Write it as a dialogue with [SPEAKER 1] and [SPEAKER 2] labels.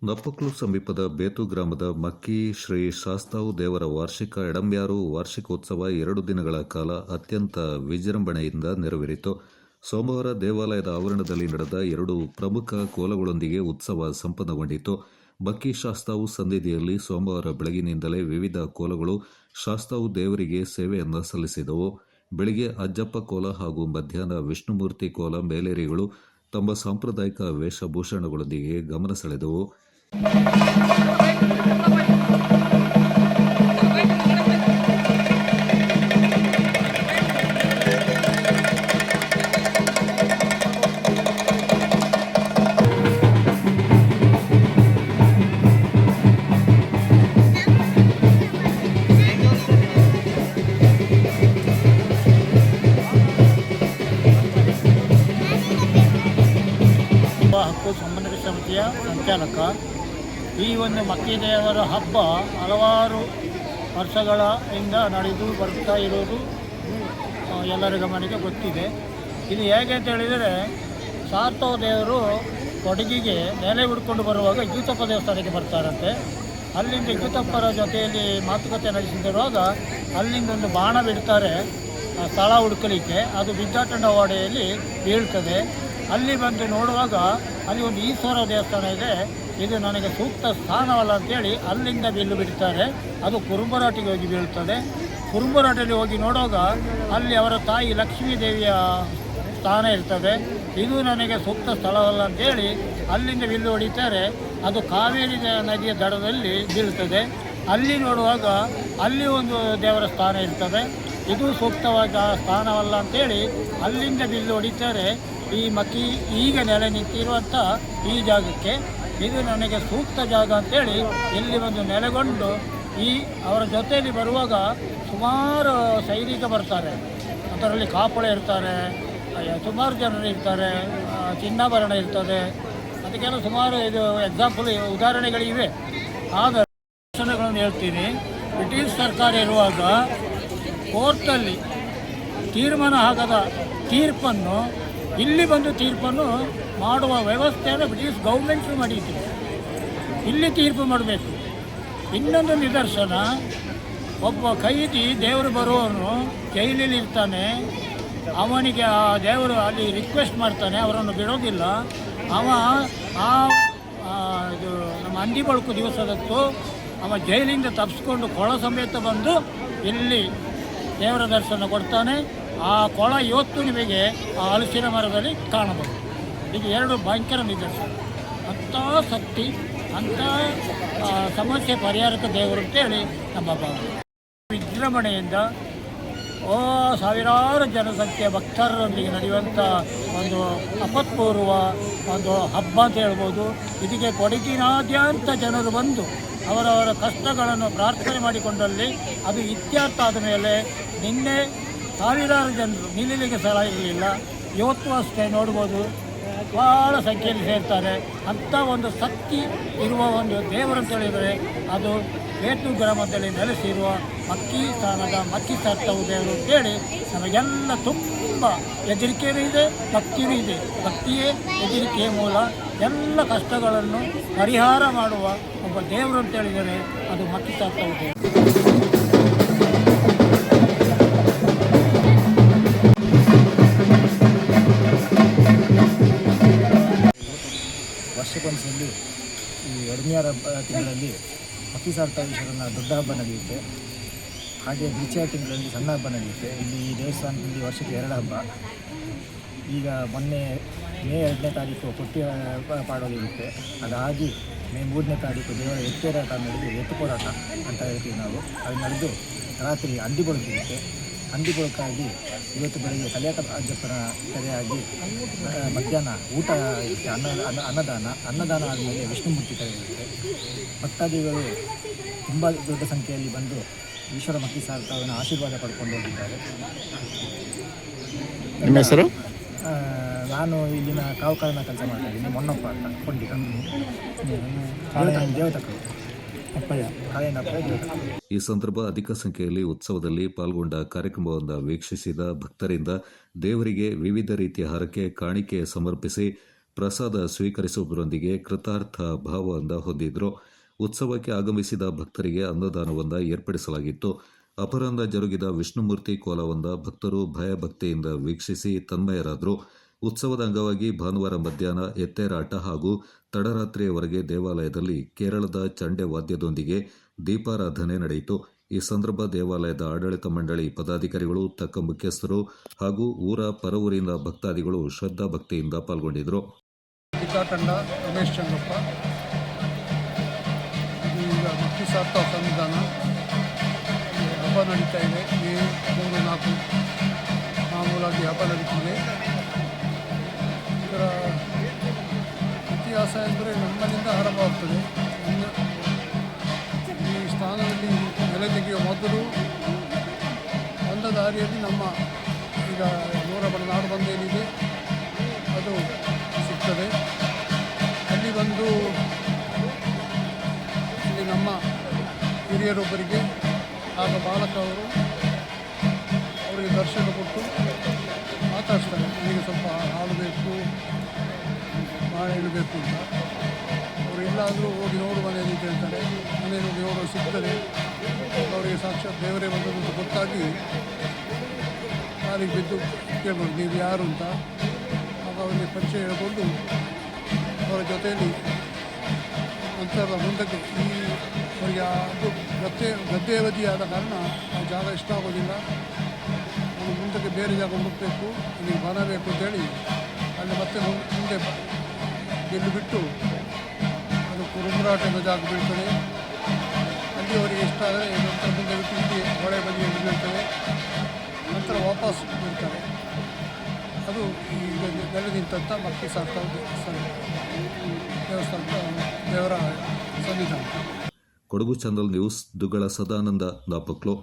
[SPEAKER 1] ನಪ್ಪಕ್ಲು ಸಮೀಪದ ಬೇತು ಗ್ರಾಮದ ಮಕ್ಕಿ ಶ್ರೀ ಶಾಸ್ತಾವು ದೇವರ ವಾರ್ಷಿಕ ಎಡಂಬ್ಯಾರು ವಾರ್ಷಿಕೋತ್ಸವ 2 ದಿನಗಳ ಕಾಲ ಅತ್ಯಂತ ವಿಜೃಂಭಣೆಯಿಂದ ನೆರವೇರಿತು. ಸೋಮವಾರ ದೇವಾಲಯದ ಆವರಣದಲ್ಲಿ ನಡೆದ 2 ಪ್ರಮುಖ ಕೋಲಗಳೊಂದಿಗೆ ಉತ್ಸವ ಸಂಪನ್ನಗೊಂಡಿತು. ಮಕ್ಕಿ ಶಾಸ್ತಾವು ಸನ್ನಿಧಿಯಲ್ಲಿ ಸೋಮವಾರ ಬೆಳಗಿನಿಂದಲೇ ವಿವಿಧ ಕೋಲಗಳು ಶಾಸ್ತಾವು ದೇವರಿಗೆ ಸೇವೆಯನ್ನು ಸಲ್ಲಿಸಿದವು. ಬೆಳಿಗ್ಗೆ ಅಜ್ಜಪ್ಪ ಕೋಲ ಹಾಗೂ ಮಧ್ಯಾಹ್ನ ವಿಷ್ಣುಮೂರ್ತಿ ಕೋಲ ಮೇಲೇರಿಗಳು ತಮ್ಮ ಸಾಂಪ್ರದಾಯಿಕ ವೇಷಭೂಷಣಗಳೊಂದಿಗೆ ಗಮನ ಸೆಳೆದವು.
[SPEAKER 2] ಹಕ್ಕು ಸಂಬಂಧಿತ ಸಮಿತಿಯ ಸಂಚಾಲಕ. ಈ ಒಂದು ಮಕ್ಕಿ ದೇವರ ಹಬ್ಬ ಹಲವಾರು ವರ್ಷಗಳಿಂದ ನಡೆದು ಬರ್ತಾ ಇರೋದು ಎಲ್ಲರ ಗಮನಕ್ಕೆ ಗೊತ್ತಿದೆ. ಇದು ಹೇಗೆ ಅಂತ ಹೇಳಿದರೆ, ಶಾಸ್ತಾವು ದೇವರು ಕೊಡಗಿಗೆ ನೆಲೆ ಹುಡ್ಕೊಂಡು ಬರುವಾಗ ಯೂತಪ್ಪ ದೇವಸ್ಥಾನಕ್ಕೆ ಬರ್ತಾರಂತೆ. ಅಲ್ಲಿಂದ ಯೂತಪ್ಪರ ಜೊತೆಯಲ್ಲಿ ಮಾತುಕತೆ ನಡೆಸಿದಿರುವಾಗ ಅಲ್ಲಿಂದ ಒಂದು ಬಾಣ ಬಿಡ್ತಾರೆ ಸ್ಥಳ ಹುಡುಕಲಿಕ್ಕೆ. ಅದು ಬಿದ್ದಾಟಂಡ ವಾಡೆಯಲ್ಲಿ ಬೀಳ್ತದೆ. ಅಲ್ಲಿ ಬಂದು ನೋಡುವಾಗ ಅಲ್ಲಿ ಒಂದು ಈಶ್ವರ ದೇವಸ್ಥಾನ ಇದೆ. ಇದು ನನಗೆ ಸೂಕ್ತ ಸ್ಥಾನವಲ್ಲ ಅಂತೇಳಿ ಅಲ್ಲಿಂದ ಬಿಲ್ಲು ಬಿಡ್ತಾರೆ. ಅದು ಕುರುಂಬರಾಟಿಗೆ ಹೋಗಿ ಬೀಳ್ತದೆ. ಕುರುಂಬರಾಟಲ್ಲಿ ಹೋಗಿ ನೋಡುವಾಗ ಅಲ್ಲಿ ಅವರ ತಾಯಿ ಲಕ್ಷ್ಮೀ ದೇವಿಯ ಸ್ಥಾನ ಇರ್ತದೆ. ಇದು ನನಗೆ ಸೂಕ್ತ ಸ್ಥಳವಲ್ಲ ಅಂತೇಳಿ ಅಲ್ಲಿಂದ ಬಿಲ್ಲು ಹೊಡಿತಾರೆ. ಅದು ಕಾವೇರಿ ನದಿಯ ದಡದಲ್ಲಿ ಬೀಳ್ತದೆ. ಅಲ್ಲಿ ನೋಡುವಾಗ ಅಲ್ಲಿ ಒಂದು ದೇವರ ಸ್ಥಾನ ಇರ್ತದೆ. ಇದು ಸೂಕ್ತವಾದ ಸ್ಥಾನವಲ್ಲ ಅಂತೇಳಿ ಅಲ್ಲಿಂದ ಬಿಲ್ಲು ಹೊಡಿತಾರೆ. ಈ ಮಕ್ಕಿ ಈಗ ನೆಲೆ ನಿಂತಿರುವಂಥ ಈ ಜಾಗಕ್ಕೆ ಇದು ನನಗೆ ಸೂಕ್ತ ಜಾಗ ಅಂತೇಳಿ ಇಲ್ಲಿ ಒಂದು ನೆಲೆಗೊಂಡು ಅವರ ಜೊತೆಯಲ್ಲಿ ಬರುವಾಗ ಸುಮಾರು ಸೈನಿಕ ಬರ್ತಾರೆ. ಅದರಲ್ಲಿ ಕಾಪುಳೆ ಇರ್ತಾರೆ, ಸುಮಾರು ಜನರು ಇರ್ತಾರೆ, ಚಿನ್ನಾಭರಣ ಇರ್ತದೆ. ಅದಕ್ಕೆಲ್ಲ ಸುಮಾರು ಇದು ಎಕ್ಸಾಂಪಲ್ ಉದಾಹರಣೆಗಳಿವೆ. ಆಗ ದರ್ಶನಗಳನ್ನು ಹೇಳ್ತೀನಿ. ಬ್ರಿಟಿಷ್ ಸರ್ಕಾರ ಇರುವಾಗ ಕೋರ್ಟಲ್ಲಿ ತೀರ್ಮಾನ ಆಗದ ತೀರ್ಪನ್ನು ಇಲ್ಲಿ ಬಂದು ತೀರ್ಪನ್ನು ಮಾಡುವ ವ್ಯವಸ್ಥೆಯನ್ನು ಬ್ರಿಟಿಷ್ ಗೌರ್ಮೆಂಟ್ ಮಾಡಿತ್ತು. ಇಲ್ಲಿ ತೀರ್ಪು ಮಾಡಬೇಕು. ಇನ್ನೊಂದು ನಿದರ್ಶನ, ಒಬ್ಬ ಖೈದಿ ದೇವರು ಬರುವವನು ಜೈಲಲ್ಲಿ ಇರ್ತಾನೆ. ಅವನಿಗೆ ಆ ದೇವರು ಅಲ್ಲಿ ರಿಕ್ವೆಸ್ಟ್ ಮಾಡ್ತಾನೆ, ಅವರನ್ನು ಬಿಡೋದಿಲ್ಲ. ಇದು ನಮ್ಮ ಹಂದಿ ಬಳುಕು ದಿವಸದತ್ತು ಅವ ಜೈಲಿಂದ ತಪ್ಪಿಸ್ಕೊಂಡು ಕೊಳ ಸಮೇತ ಬಂದು ಇಲ್ಲಿ ದೇವರ ದರ್ಶನ ಕೊಡ್ತಾನೆ. ಆ ಕೊಳ ಇವತ್ತು ನಿಮಗೆ ಆ ಹಲಸಿನ ಮರದಲ್ಲಿ ಕಾಣಬಹುದು. ಇದು 2 ಭಯಂಕರ ನಿದರ್ಶನ. ಅಂಥ ಶಕ್ತಿ, ಅಂಥ ಸಮಸ್ಯೆ ಪರಿಹಾರಕ ದೇವರು ಅಂತೇಳಿ ನಮ್ಮ ಭಾವನೆ. ವಿಜೃಂಭಣೆಯಿಂದ ಸಾವಿರಾರು ಜನಸಂಖ್ಯೆ ಭಕ್ತರೊಂದಿಗೆ ನಡೆಯುವಂಥ ಒಂದು ಅಪತ್ಪೂರ್ವ ಒಂದು ಹಬ್ಬ ಅಂತ ಹೇಳ್ಬೋದು. ಇದಕ್ಕೆ ಕೊಡಗಿನಾದ್ಯಂತ ಜನರು ಬಂದು ಅವರವರ ಕಷ್ಟಗಳನ್ನು ಪ್ರಾರ್ಥನೆ ಮಾಡಿಕೊಂಡಲ್ಲಿ ಅದು ಇತ್ಯರ್ಥ ಆದ ಮೇಲೆ ನಿನ್ನೆ ಸಾವಿರಾರು ಜನರು ನಿಲ್ಲಲಿಕ್ಕೆ ಸ್ಥಳ ಇರಲಿಲ್ಲ. ಇವತ್ತು ಅಷ್ಟೇ ನೋಡ್ಬೋದು, ಭಾಳ ಸಂಖ್ಯೆಯಲ್ಲಿ ಸೇರ್ತಾರೆ. ಅಂಥ ಒಂದು ಶಕ್ತಿ ಇರುವ ಒಂದು ದೇವರು ಅಂತ ಹೇಳಿದರೆ ಅದು ಬೇತು ಗ್ರಾಮದಲ್ಲಿ ನೆಲೆಸಿರುವ ಮಕ್ಕಿ ಸ್ಥಾನದ ಮಕ್ಕಿ ಶಾಸ್ತಾವು ದೇವರು ಅಂತೇಳಿ ನಮಗೆಲ್ಲ ತುಂಬ ಹೆದರಿಕೆಯೂ ಇದೆ, ಭಕ್ತಿಯೂ ಇದೆ. ಭಕ್ತಿಯೇ ಹೆದರಿಕೆಯ ಮೂಲ. ಎಲ್ಲ ಕಷ್ಟಗಳನ್ನು ಪರಿಹಾರ ಮಾಡುವ ಒಬ್ಬ ದೇವರು ಅಂತ ಹೇಳಿದರೆ ಅದು ಮಕ್ಕಿ ಶಾಸ್ತಾವು ದೇವರು.
[SPEAKER 3] ವರ್ಷಕ್ಕೊಂದ್ಸಲಿ ಈ ಎಡಮಿಯಾರ ತಿಂಗಳಲ್ಲಿ ಮಕ್ಕಿ ಶಾಸ್ತಾವೀಶ್ವರನ ದೊಡ್ಡ ಹಬ್ಬ ನಡೆಯುತ್ತೆ. ಹಾಗೆ ಬಿಚ್ಚಿಯ ತಿಂಗಳಲ್ಲಿ ಸಣ್ಣ ಹಬ್ಬ ನಡೆಯುತ್ತೆ. ಇಲ್ಲಿ ಈ ದೇವಸ್ಥಾನದಲ್ಲಿ ವರ್ಷಕ್ಕೆ 2 ಹಬ್ಬ. ಈಗ ಮೊನ್ನೆ ಮೇ 2ನೇ ತಾರೀಕು ಕೊಟ್ಟಿ ಪಾಡೋದಿರುತ್ತೆ. ಅದಾಗಿ ಮೇ 3ನೇ ತಾರೀಕು ದೇವರ ಎತ್ತೇರಾಟ ನಡೆದು ಎತ್ತು ಹೋರಾಟ ಅಂತ ಹೇಳ್ತೀವಿ ನಾವು. ಅದು ನಡೆದು ರಾತ್ರಿ ಹಂದಿ ಬಳುಕಿರುತ್ತೆ. ಹಂದಿ ಬಳುಕಾಗಿ ಇವತ್ತು ಬೆಳಗ್ಗೆ ಕಲಿಯಾಕ ಅಜ್ಜಪ್ಪನ ಕರೆಯಾಗಿ ಮಧ್ಯಾಹ್ನ ಊಟ ಇರುತ್ತೆ. ಅನ್ನದಾನ ಆದಮೇಲೆ ವಿಷ್ಣುಮೂರ್ತಿ ಕರೆ ಇರುತ್ತೆ. ಭಕ್ತಾದಿಗಳು ತುಂಬ ದೊಡ್ಡ ಸಂಖ್ಯೆಯಲ್ಲಿ ಬಂದು ಈಶ್ವರ ಮಕ್ಕಿ ಶಾಸ್ತಾವಿನ ಆಶೀರ್ವಾದ ಪಡ್ಕೊಂಡು ಹೋಗಿದ್ದಾರೆ.
[SPEAKER 4] ನಿಮ್ಮ ಹೆಸರು?
[SPEAKER 3] ನಾನು ಇಲ್ಲಿನ ಕಾವುಕಾರನ ಕೆಲಸ ಮಾಡ್ತಾ ಇದ್ದೀನಿ. ಮೊನ್ನಪ್ಪ ಅಂತ ಕೊಂಡಿಗ ದೇವತಕ್ಕಳು ಅಪ್ಪಯ್ಯ ಕಾಳಿಂದ ಅಪ್ಪಯ್ಯ.
[SPEAKER 1] ಈ ಸಂದರ್ಭ ಅಧಿಕ ಸಂಖ್ಯೆಯಲ್ಲಿ ಉತ್ಸವದಲ್ಲಿ ಪಾಲ್ಗೊಂಡ ಕಾರ್ಯಕ್ರಮವನ್ನು ವೀಕ್ಷಿಸಿದ ಭಕ್ತರಿಂದ ದೇವರಿಗೆ ವಿವಿಧ ರೀತಿಯ ಹರಕೆ ಕಾಣಿಕೆ ಸಮರ್ಪಿಸಿ ಪ್ರಸಾದ ಸ್ವೀಕರಿಸುವುದರೊಂದಿಗೆ ಕೃತಾರ್ಥ ಭಾವವನ್ನು ಹೊಂದಿದ್ರು. ಉತ್ಸವಕ್ಕೆ ಆಗಮಿಸಿದ ಭಕ್ತರಿಗೆ ಅನ್ನದಾನವೊಂದ ಏರ್ಪಡಿಸಲಾಗಿತ್ತು. ಅಪರಾಹ್ನ ಜರುಗಿದ ವಿಷ್ಣುಮೂರ್ತಿ ಕೋಲವೊಂದ ಭಕ್ತರು ಭಯಭಕ್ತಿಯಿಂದ ವೀಕ್ಷಿಸಿ ತನ್ಮಯರಾದರು. ಉತ್ಸವದ ಅಂಗವಾಗಿ ಭಾನುವಾರ ಮಧ್ಯಾಹ್ನ ಎತ್ತೇರಾಟ ಹಾಗೂ ತಡರಾತ್ರಿಯವರೆಗೆ ದೇವಾಲಯದಲ್ಲಿ ಕೇರಳದ ಚಂಡೆ ವಾದ್ಯದೊಂದಿಗೆ ದೀಪಾರಾಧನೆ ನಡೆಯಿತು. ಈ ಸಂದರ್ಭ ದೇವಾಲಯದ ಆಡಳಿತ ಮಂಡಳಿ ಪದಾಧಿಕಾರಿಗಳು, ತಕ್ಕ ಮುಖ್ಯಸ್ಥರು ಹಾಗೂ ಊರ ಪರವೂರಿನ ಭಕ್ತಾದಿಗಳು ಶ್ರದ್ಧಾ ಭಕ್ತಿಯಿಂದ ಪಾಲ್ಗೊಂಡಿದ್ದರು.
[SPEAKER 4] ತಂಡ ರಮೇಶ್ ಚಂದ್ರಪ್ಪ. ಇದು ಈಗ ಭಕ್ತಿ ಸಾರ್ಥಕ ಸಂವಿಧಾನ ಹಬ್ಬ ನಡೀತಾ ಇದೆ. ಮೇ 3-4 ಮಾಮೂಲಾಗಿ ಹಬ್ಬ ನಡೀತಿದೆ. ಇದರ ಇತಿಹಾಸ ಎಂದರೆ ನಮ್ಮಲ್ಲಿಂದ ಆರಂಭವಾಗ್ತದೆ. ಈ ಸ್ಥಾನದಲ್ಲಿ ನೆಲೆ ತೆಗೆಯುವ ಮೊದಲು ಬಂದ ದಾರಿಯಲ್ಲಿ ನಮ್ಮ ಈಗ ನಾಡು ಬಂದೇನಿದೆ ಅದು ಸಿಗ್ತದೆ. ಅಲ್ಲಿ ಬಂದು ಇಲ್ಲಿ ನಮ್ಮ ಹಿರಿಯರೊಬ್ಬರಿಗೆ ಆಗ ಬಾಲಕ ಅವರು ಅವರಿಗೆ ದರ್ಶನ ಕೊಟ್ಟು ಮಾತಾಡ್ತಾರೆ. ನನಗೆ ಸ್ವಲ್ಪ ಹಾಲು ಬೇಕು, ಬಾಳೆಹಣ್ಣು ಬೇಕು ಅಂತ. ಅವರು ಎಲ್ಲಾದರೂ ಹೋಗಿ ನೋಡು ಮನೆಯಲ್ಲಿ ಹೇಳ್ತಾರೆ. ಮನೆಯಲ್ಲಿ ನೋಡು ಸಿಗ್ತದೆ. ಅವರಿಗೆ ಸಾಕ್ಷಾತ್ ದೇವರೇ ಬಂದದ್ದು ಗೊತ್ತಾಗಿ ಕಾಲಿಗೆ ಬಿದ್ದು ಕೇಳ್ಬೋದು, ನೀವು ಯಾರು ಅಂತ. ಆಗ ಅವರಿಗೆ ಪರಿಚಯ ಹೇಳಿಕೊಂಡು ಅವರ ಜೊತೆಯಲ್ಲಿ ನಂತರದ ಮುಂದಕ್ಕೆ ಅವರಿಗೆ ಅದು ಗದ್ದೆ ಅವಧಿಯಾದ ಕಾರಣ ಆ ಜಾಗ ಇಷ್ಟ ಆಗೋದಿಲ್ಲ. ಅವನು ಮುಂದಕ್ಕೆ ಬೇರೆ ಜಾಗ ಹುಡುಕಬೇಕು, ಅಲ್ಲಿಗೆ ಬರಬೇಕು ಅಂತೇಳಿ ಅಲ್ಲಿ ಮತ್ತೆ ಮುಂದೆ ಗೆಲ್ಲು ಬಿಟ್ಟು ಅದು ಕುರುಮರಾಟ ಎಂಬ ಜಾಗ ಬೀಳ್ತದೆ. ಅಲ್ಲಿ ಅವರಿಗೆ ಇಷ್ಟ ಆದರೆ ನಂತರ ಮುಂದೆ ಬಿಟ್ಟು ಇಲ್ಲಿ ಹೊಳೆ ಬದಿಯಲ್ಲಿ ಬೀಳ್ತದೆ. ನಂತರ ವಾಪಸ್ ಬಿಡ್ತಾರೆ. ಅದು ಈಗ ನೆಲೆ ನಿಂತ ಭಕ್ತಿ ಸಾರ್ಥಕ ದೇವಸ್ಥಾನ ದೇವರ ಸನ್ನಿಧಾನ.
[SPEAKER 1] Kodagu channel news Duggala Sadananda Napoklu.